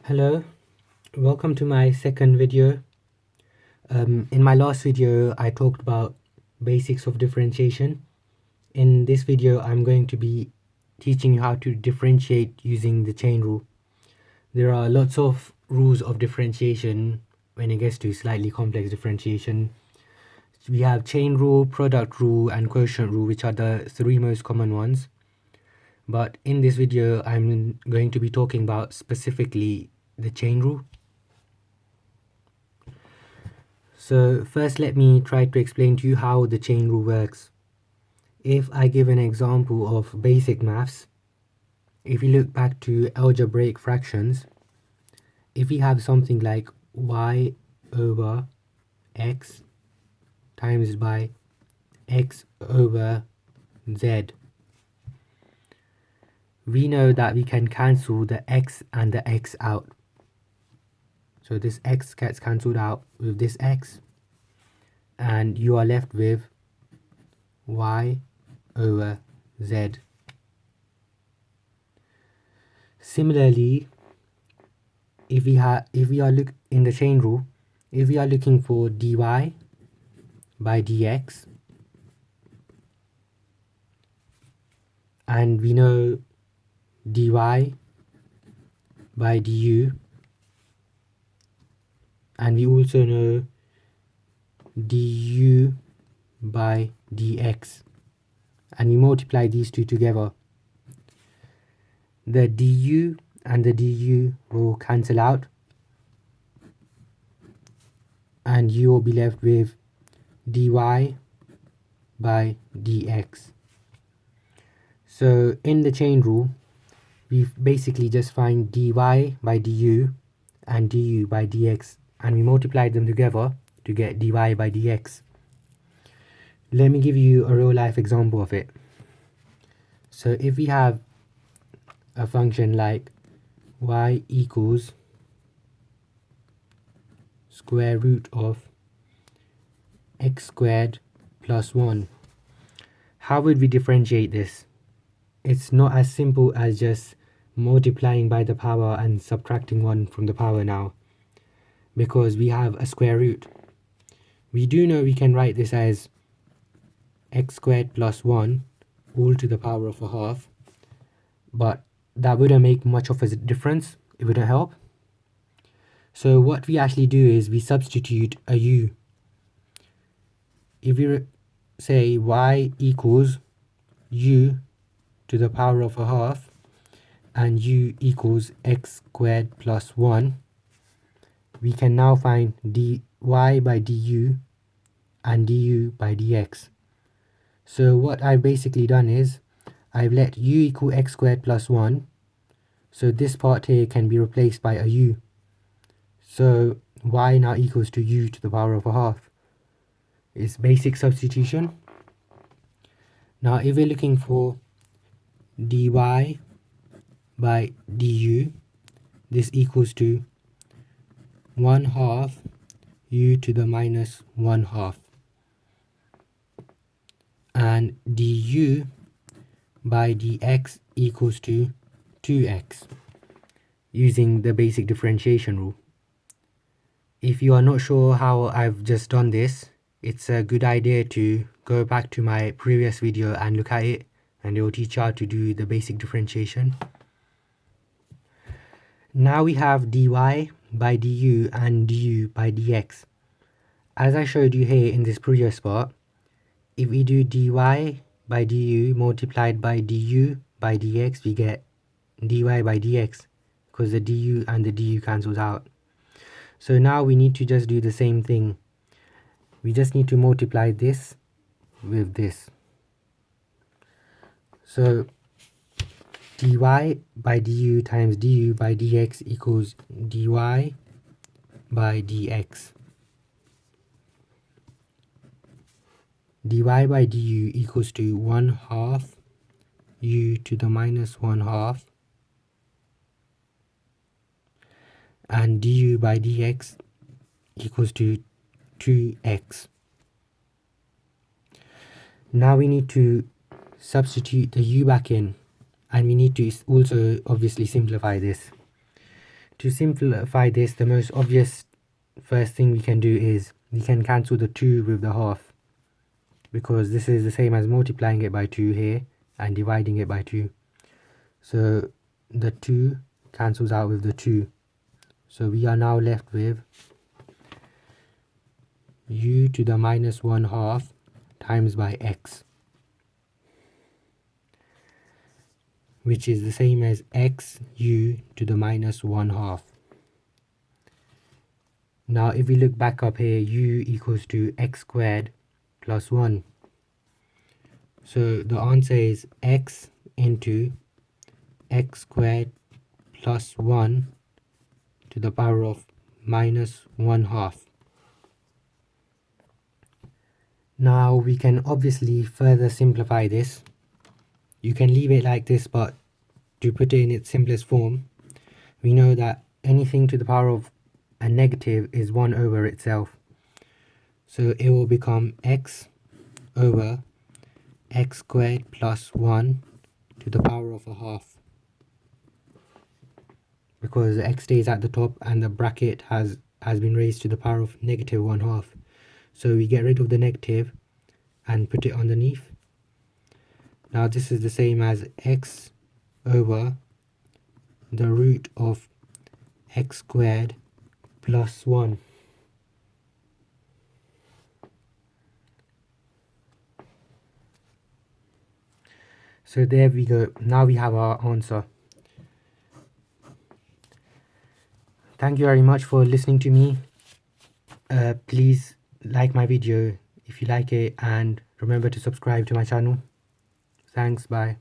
Hello, welcome to my second video. In my last video, I talked about basics of differentiation. In this video, I'm going to be teaching you how to differentiate using the chain rule. There are lots of rules of differentiation when it gets to slightly complex differentiation. We have chain rule, product rule, and quotient rule, which are the three most common ones. But in this video, I'm going to be talking about specifically the chain rule. So first let me try to explain to you how the chain rule works. If I give an example of basic maths, if you look back to algebraic fractions, if we have something like y over x times by x over z, we know that we can cancel the x and the x out. So this x gets cancelled out with this x, and you are left with y over z. Similarly, if we are look in the chain rule, if we are looking for dy by dx, and we know dy by du, and we also know du by dx, and we multiply these two together, the du and the du will cancel out, and you will be left with dy by dx. So in the chain rule, we basically just find dy by du and du by dx, and we multiply them together to get dy by dx. Let me give you a real life example of it. So if we have a function like y equals square root of x squared plus 1, how would we differentiate this? It's not as simple as just multiplying by the power and subtracting 1 from the power now, because we have a square root. We do know we can write this as x squared plus 1 all to the power of a half, but that wouldn't make much of a difference. It wouldn't help. So what we actually do is we substitute a u. If we say y equals u to the power of a half and u equals x squared plus 1, we can now find dy by du and du by dx. So what I've basically done is I've let u equal x squared plus 1, so this part here can be replaced by a u. So y now equals to u to the power of a half. It's basic substitution. Now if we're looking for dy by du, this equals to 1 half u to the minus 1 half, and du by dx equals to 2x, using the basic differentiation rule. If you are not sure how I've just done this, it's a good idea to go back to my previous video and look at it, and it will teach you how to do the basic differentiation. Now we have dy by du and du by dx. As I showed you here in this previous part, if we do dy by du multiplied by du by dx, we get dy by dx, because the du and the du cancels out. So now we need to just do the same thing. We just need to multiply this with this. So dy by du times du by dx equals dy by dx. Dy by du equals to 1 half u to the minus 1 half, and du by dx equals to 2x. Now we need to substitute the u back in, and we need to also obviously simplify this. To simplify this, the most obvious first thing we can do is we can cancel the 2 with the half, because this is the same as multiplying it by 2 here and dividing it by 2. So the 2 cancels out with the 2. So we are now left with u to the minus 1 half times by x, which is the same as x u to the minus 1 half. Now if we look back up here, u equals to x squared plus 1. So the answer is x into x squared plus 1 to the power of minus 1 half. Now we can obviously further simplify this. You can leave it like this, but to put it in its simplest form, we know that anything to the power of a negative is 1 over itself. So it will become x over x squared plus 1 to the power of a half, because x stays at the top and the bracket has been raised to the power of negative 1 half. So we get rid of the negative and put it underneath. Now this is the same as x over the root of x squared plus 1. So there we go. Now we have our answer. Thank you very much for listening to me. Please like my video if you like it, and remember to subscribe to my channel. Thanks, bye.